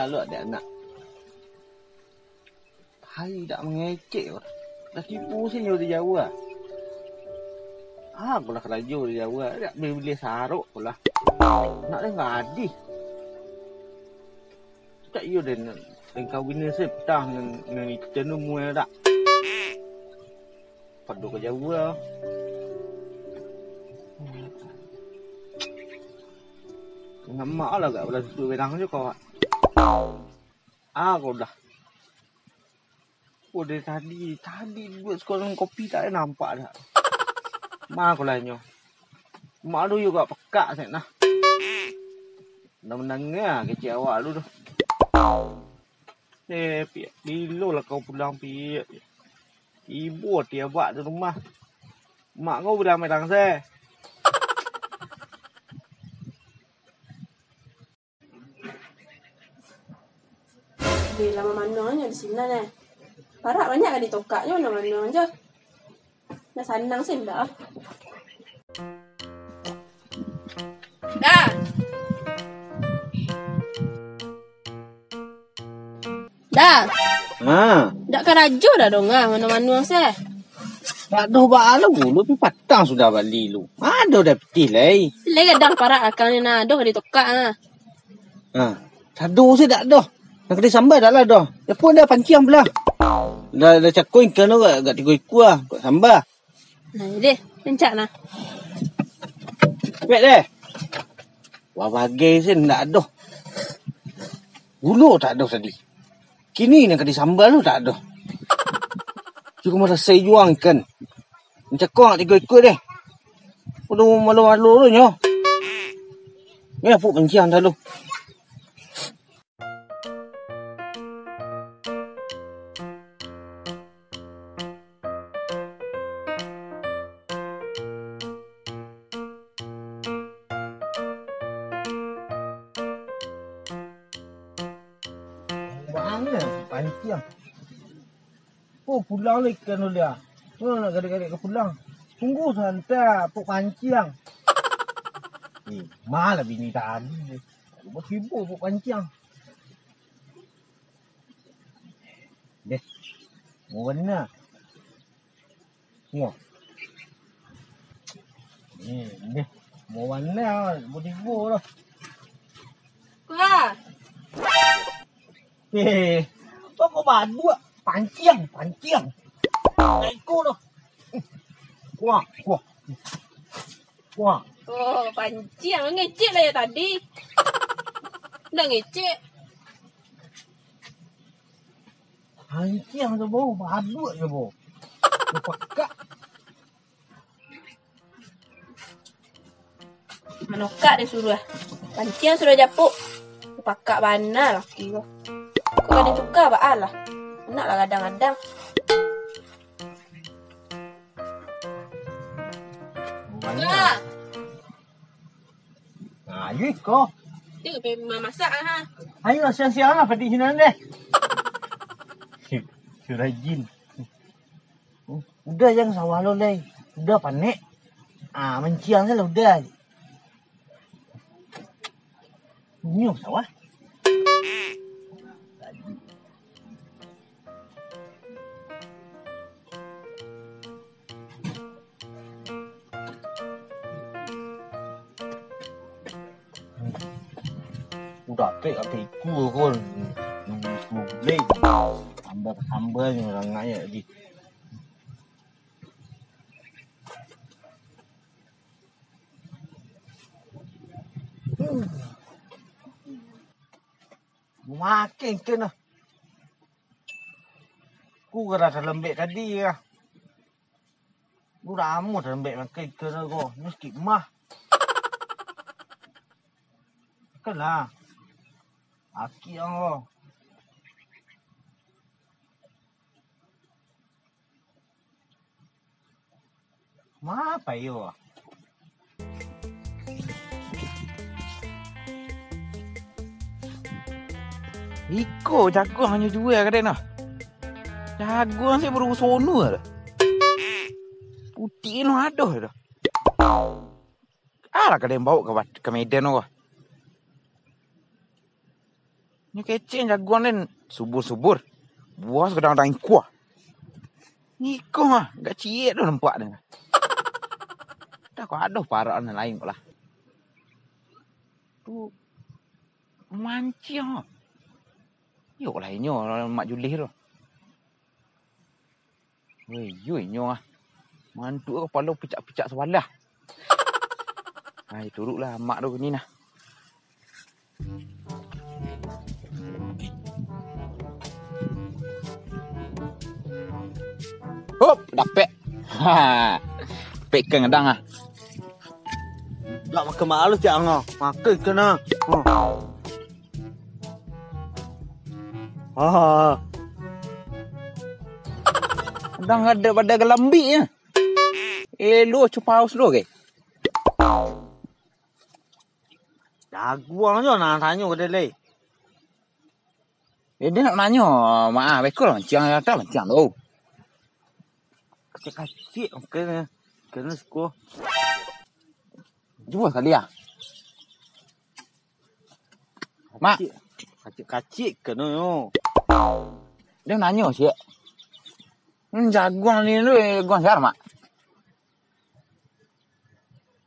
selalu ada anak. Hai tak mengecek. Dah tipu saya di Jawa. Aku lah kerja di Jawa. Tak beli saruk pula. Nak dia enggak adil. Tak yo den kawin septah dengan itu muai tak. Padu ke Jawa. Ngamak lah gak boleh susu bedang je kau. Aku dah. Udah tadi buat sekolah kopi tak ada nampak dah. Mak aku lah nyo. Mak lu juga pekak saya nah. Dah mendengar kecil awak lu tu. Piak, bila lah kau pulang piak. Ibu dia buat di rumah. Mak kau udah medang saya. Lama mana di sini ni. Parak banyak kan ditokaknya mana-mana aja. Nak sanang sih dah. Dah. Dah. Dak kerajo dah dong mana-mana seh. Tak ada balu lu pi patang sudah bali lu. Ada dah petih lai. Lai kadang parak akan ni nah doh ditokak Sadu sih tak ada. Nak kena sambal dah lah dah. Ya pun dah pancing pula. Dah cakoi ikan tu gak tiga ikut lah. Kau sambal. Nah, deh. Pencak nah. Baik deh. Wah bagai sih tak ada. Dulu tak ada tadi. Kini nak kena sambal tu tak ada. Cuma rasa juang ikan. Cakoi gak tiga ikut deh. Udah malu-malu tu nyo. Ni apa pancing dah lu. Bangnya pancing. Oh pulang lagi kan dia. Oh nak gadis-gadis ke pulang. Tunggu santai pok pancing. Malah bini tadi. Buat sibuk pok pancing. Deh. Mau mana? Tengok. Ni deh. Mau mana? Buat sibuk dah. Wah. Kau badu pancing. Ekor tu. Kuah. Oh, pancing. Ngecek lah ya tadi. Dah ngecek. Pancing tu bau, badu je bau. Pekak. Manokak dia suruh. Pancing suruh japuk. Pakak bana laki kau. Kau kan tukar baal lah. Naklah kadang-kadang. Mana? Ayo kau. Tengok pergi masak ha. Ayo siang-siang lah pada sini deh. Si rajin. Udah yang sawah lo leh. Udah panik. Menciang saya udah. Nyuk sawah. Udah tak ikut kon. Boleh. Tambah orang ngaya di. Makin kena. Ku rasa lembek tadi ya. Ku ramut lembek makin kena ko. Mesti mah. Kenlah. Aki ang Ma apa yo? Iko jago hanya dua kadang nah. Jago sih baru sono lah. Putih no aduh dah. Alah kadang bawa ke Medan oh. Ni kecil jaguan ni subur-subur. Buah sedang-sedang kuah. Ni kau gak ciek tu nampak dia. Dah kau ada parak lain pula. Tu mancing. Yok lah inyo mak Julih tu. Woi, inyo mantuk kepala picak-picak sebelah. Hai, turutlah mak tu ni nah. Hop, dapat. Ha. Pekang gedang ah. Tak makan malu siap ngah. Makan kena. Gedang ada pada gelambik ya. Lu cuba haus dulu ke? Jaguang je nak tanya ke dia. Dia nak nanya, maaf bekol mancang ada mancang tu. Kecil-kecil kena sekolah. Cuba sekali ah. Mak, kacik kena yo. dia nanya siap. Jaguang ni lu guang siapa mak?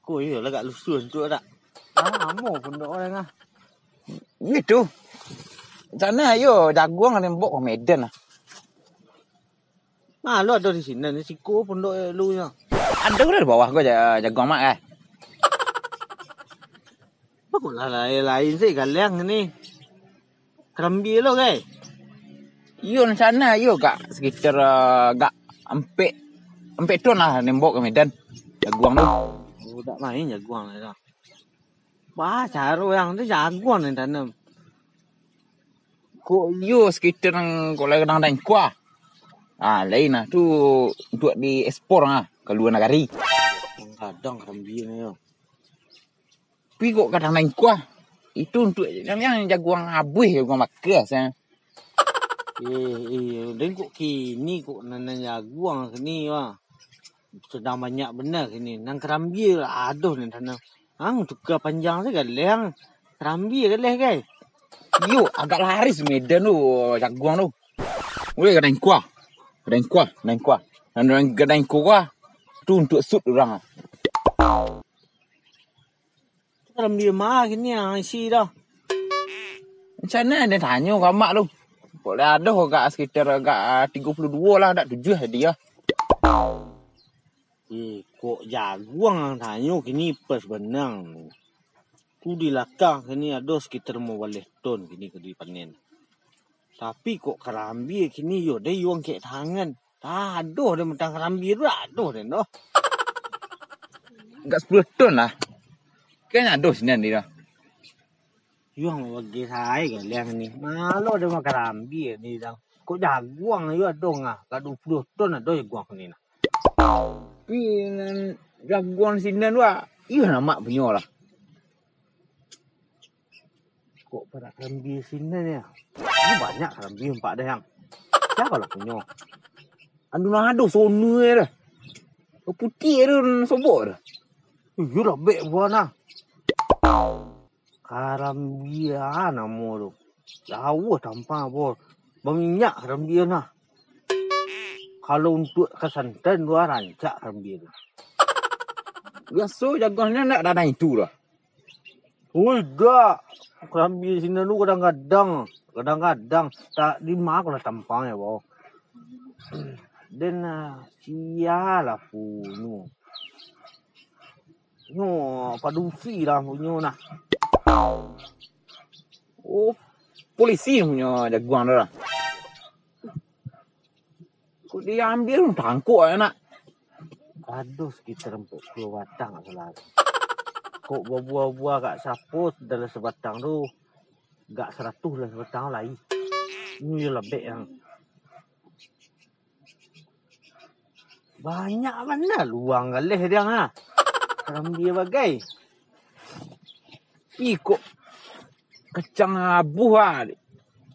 Kau ya lah kat lusun tu tak. Amo pun dok orang ah. Gitu. Sana yo jaguang ni mbok ke Medan ah. Lu ada di sini ni siko pun dok lu nya. Ada ke di bawah gua jaguang mak eh. Bagulah lain sih galeng ni. Kerambi lo ke? Yo sana yo gak sekitar gak empek ton lah nembok ke Medan. Jaguang tu. Oh, tak main jaguang ni dah. Bah, cara yang tu jaguang ni tanam. Kok yo sekitar kok lagi kadang kuah. Lain lah tu untuk diekspor ke luar negara. Kadang kerambi ni yo. Tapi kok kadang kuah. Itu untuk yang jaguang habis jaguang makas eh. Dan kok kini kok nanan jaguang kini wah. Sedang banyak benar kini. Nang kerambi aduh ni tanam. Tukar panjang saya galeng. Kerambi galeng ke? Yo, agak laris Medan tu jaguang tu. Boleh kadang kuah. Kadang kuah. Dan kadang kuah tu untuk sup orang. Kerambi mah kini isi dah. Macam mana dia tanya kat mak tu? Boleh ada agak sekitar agak 32 lah, tak 7 dia. Kok jaguang tanya kini pas benang. Tu di lakang kini ada sekitar 15 ton kini ke dipanen. Tapi kok kerambi kini yo dia yuang kek tangan. Aduh dia mentang kerambi tu aduh dia noh. Agak 10 ton lah. Kayaknya ada sini dia. Yuang bagi saya galeng ni. Malu dia makan kerambi ni dah. Kok jaguang yo ada ngah. Ka 20 ton ada jaguang ni nah. Tapi jaguang sini tu iya nama punya lah. Kok pada kerambi sini ni. Ini banyak kerambi empat dah yang. Siapa lah punya? Adu sonu dah. Putih tu sobok dah. Yo dah baik buah nah. Kerambi nama tu. Jauh tanpa bol. Berminyak kerambi nah. Kalau untuk kesantan dua rancak kerambi tu. Biasa jaguangnya nak dah itu lah. Oh dah. Kerambi sini tu kadang-kadang tak dimak lah tampangnya bawah. Dan sialah punya. No, padufi lah punya nah. Oh, polisi punya jaguang tu lah. Kok dia ambil tangkuk nak. Aduh sekitar 40 batang selalu. Kok buah-buah kat saput dalam sebatang tu. Gak 100 lah sebatang lain. Ini lebih yang. Banyak mana luang galih dia ha. Kerambi bagai. Kok kecang abu ah.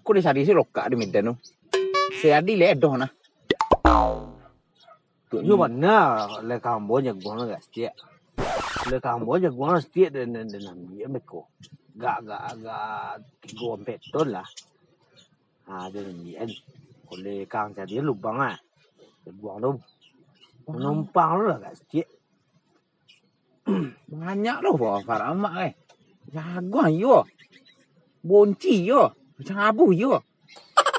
Kok dia cari si lokak di Medan tu. Saya adi ledoh nah. Yo mana le kambo jaguang gak setiap. Le kambo jaguang setiap dan ambil meko. Gak 3 ton lah. Ada nyian. Oleh kang jadi lubang ah. Buang tu. Numpang lu lah kat sikit. Banyak tu Farah mak Jaguan yo. Bonci yo. Macam abu yo.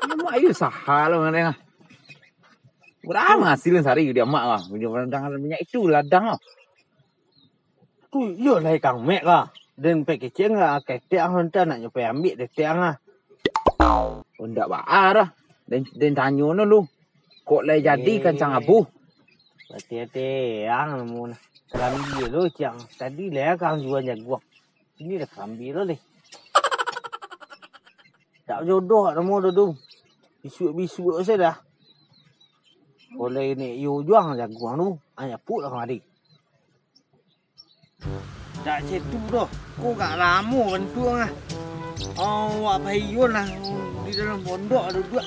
Mak yo sahal lah dengan berapa hasilnya sehari dia mak lah. Dengan minyak itu ladang lah. Tu yo lah kang mek lah. Dan pakai kecing lah. Ketek hantar nak nyampe ambil detek lah. Oh, ndak baar lah. Dan tanya lu. Kok lai jadi kancang abu? Hati-hati yang namun. Kerambi lo cang. Tadi lah kang jual jaguang. Ini dah kerambi lo deh. Tak jodoh nama tu. Bisu-bisu saya dah. Oleh ni you juang jaguang tu. Hanya put lah kemari. Tak cetu dah. Kau gak lama bentuk ah. Oh, apa hiyon lah di dalam pondok ada dua.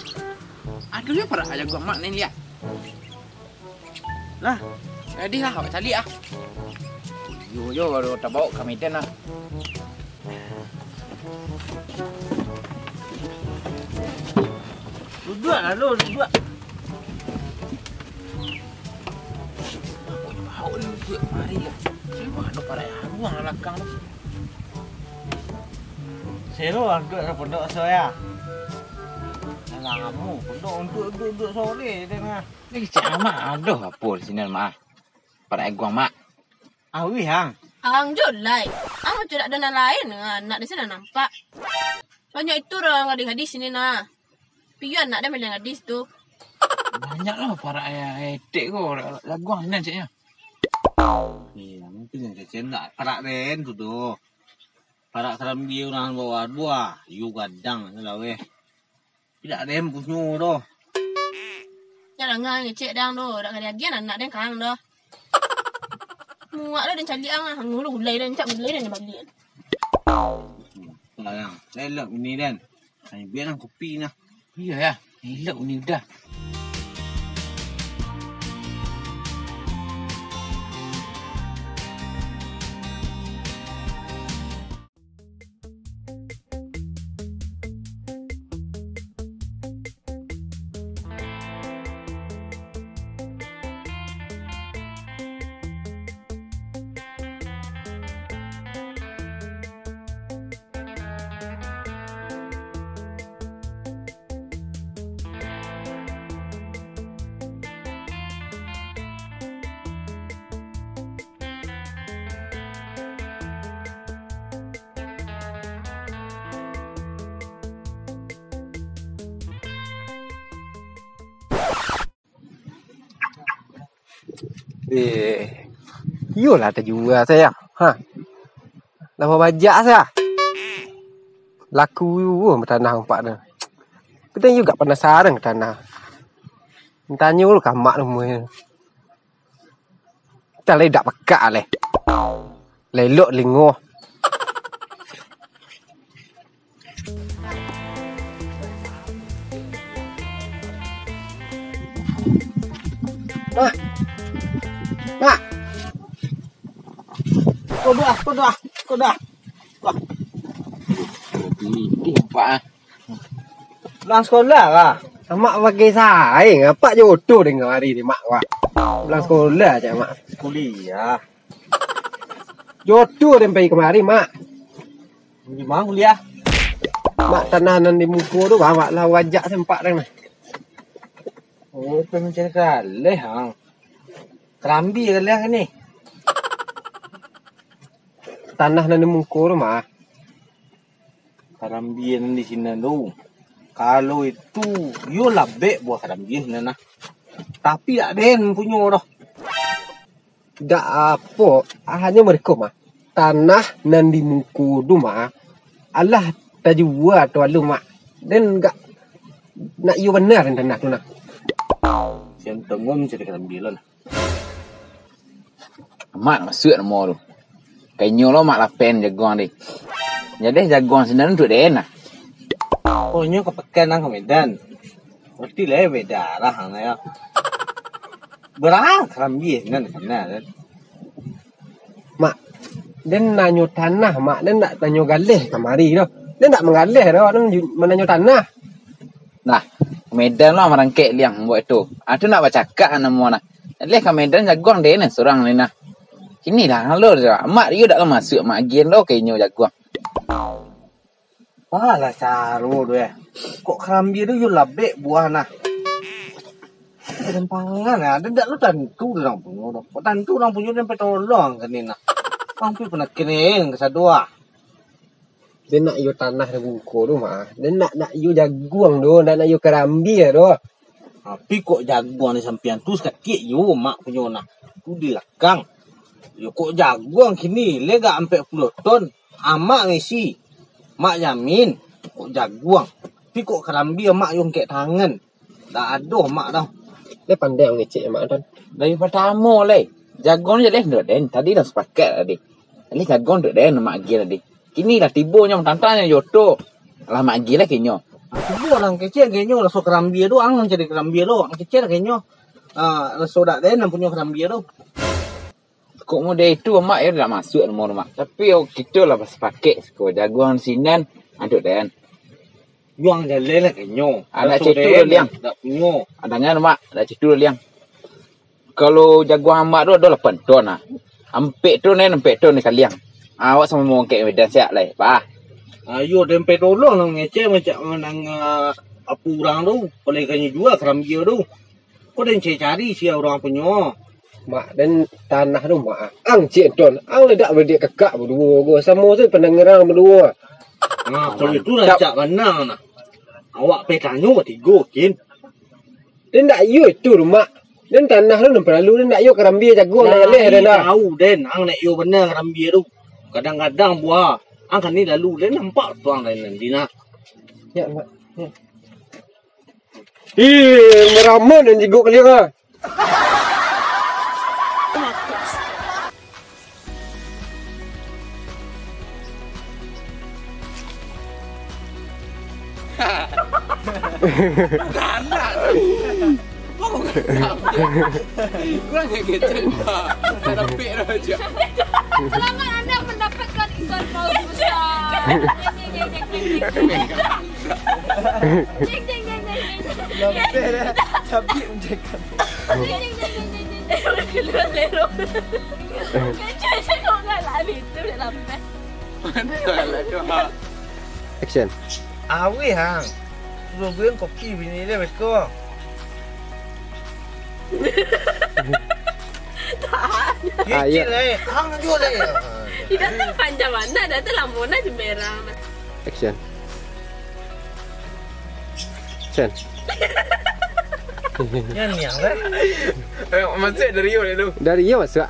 Aduh ya para jaguang mak ni ya. Lah, jadi lah awak cari ah. Yo baru tak bawa kami ten lah. duduk lah lo, duduk. Bawa ni duduk mari lah. Siapa ada para jaguang lah belakang tu. Selo lah duduk dalam pondok saya. Alah kamu, pondok untuk duduk sore tengah. Ni cak mak aduh apa di sini mak. Para jaguang mak. Awi hang. Ang jolai. Ang macam nak dana lain nak di sini nampak. Banyak itu orang hadis sini nah. Pian nak dia main hadis tu. Banyak lah para etek ko jaguang ni caknya. Iya, mungkin yang kecil tak. Parak den tu tu. Parak kerambi orang bawa buah. You gadang lah weh. Tidak ada yang punya tu. Jangan ngecek dang tu. Dak kali lagi anak dia kang dah. Muak dah dan cari ang ah. Ngulu gulai dan cak gulai dan balik. Sayang, lelak ini dan. Saya biar kopi nah. Iya ya, elok ni dah. Yolah terjual saya. Ha. Lama bajak saya. Laku tanah empat dah. Kita juga penasaran tanah. Tanya lu kamak lu mui. Kita le dak pekak le. Lelok lingoh. Mak. Kau dah. Wah. Pak. Pulang sekolah lah. Mak pakai saing. Apa jodoh dengan hari ni mak wah. Pulang sekolah aja mak. Kuliah. Jodoh dan pergi kemari mak. Di mana kuliah? Mak tananan di muka tu mak lah wajak sempak dah. Oh, pemencari kali hang. Kerambi kali yang ni. Tanah nan di muka tu mak. Kerambi yang di sini tu. Kalau itu, you labek buah kerambi ni nah. Tapi tak den punya dah. Tak apa, hanya mereka mak. Tanah nan di muka tu mak. Allah tak jual tu alu mak. Dan enggak nak you benar tanah tu nak. Sian tengum cari kerambi lah. Mak masuk nama tu. Kayaknya lo mak lapen jaguang ni. Jadi jaguang sebenarnya tu den lah. Oh, nyo kepekan nang Medan. Berarti lah beda lah hang ya. Berang kerambi nan sana. Mak, dan nanyo tanah mak, dan nak tanyo galih kemari dah. Dan nak mengalih dah, orang menanyo tanah. Nah, Medan lah merangkek liang buat itu. Itu nak baca cakap nama nak. Lihat ke Medan jaguang dia ni seorang ni nah. Kini dah halur je. Mak dia dah masuk mak gian lo kayaknya jaguang. Wah lah caru tu Kok kerambi tu you labek buah nah. Rempangan ada dak lu tentu orang punya. Kok tentu orang punya sampai tolong kan ni nah. Sampai pernah keren kesadua. Dia nak you tanah di buku tu mah. Dia nak you jaguang tu, nak you kerambi tu. Tapi kok jaguang ni sampean tu sakit you mak punya nak. Tu di lekang. Yo kok jaguang kini lega sampai 10 ton. Amak ngisi. Mak jamin kok jaguang. Tapi kok kerambi mak yung kek tangan. Dah aduh mak dah. Dia pandai ngecek mak tu. Dari pertama le. Jaguang je leh ndak den. Tadi dah sepakat tadi. Ini jaguang ndak den mak gian tadi. Kini dah tibonya tantanya yoto. Lah mak gian lah kayaknya. Tibo orang kecil kayaknya lah so kerambi tu ang jadi kerambi tu. Ang kecil kayaknya. So dak den punya kerambi tu. Kok model itu mak ya dah masuk rumah. Tapi kita lah pas pakai sekolah jaguang sinan aduk den. Yuang jalan lah kayaknya. Ada cetu liang. Tak punya. Adanya mak, ada cetu liang. Kalau jaguang mak tu ada 8 ton ah. Empek tu ni kaliang. Awak sama mau kek Medan siap lah, pa. Ayo dempet tolong nang ngecek macam nang apa orang tu. Boleh kanya jual kerambi tu. Kau dan cari si orang punya. Mak dan tanah tu mak. Ang cik ton. Ang ledak berdik kekak berdua. Gua sama tu pendengarang berdua. Kalau itu dah cak mana nak. Awak pergi tanya tiga kin. Dia nak you itu mak. Dan tanah tu nampak lalu dia nak you kerambi jaguang nak leh dia dah. Tahu den, ang nak you benar kerambi tu. Kadang-kadang buah. Ang kan ni lalu dia nampak tuang lain nanti nak. Ya mak. Ya. Meramun dan jiguk kalian ah. Kurang kecil pak. Tak dapat aja. Selamat anda mendapatkan ikan paus besar. Jeng jeng jeng jeng. Lampai dah cabik menjaga. Lero. Kecil saya nak lari tu dah lampai. Action. Awi hang. Suruh beri kopi bini dia betul. Kecil lah. Hang jual lah. Tidak tahu panjang mana, dah tahu lambuna jemberang. Action. Action. Yang lah. Masuk dari you dulu. Dari you masuk.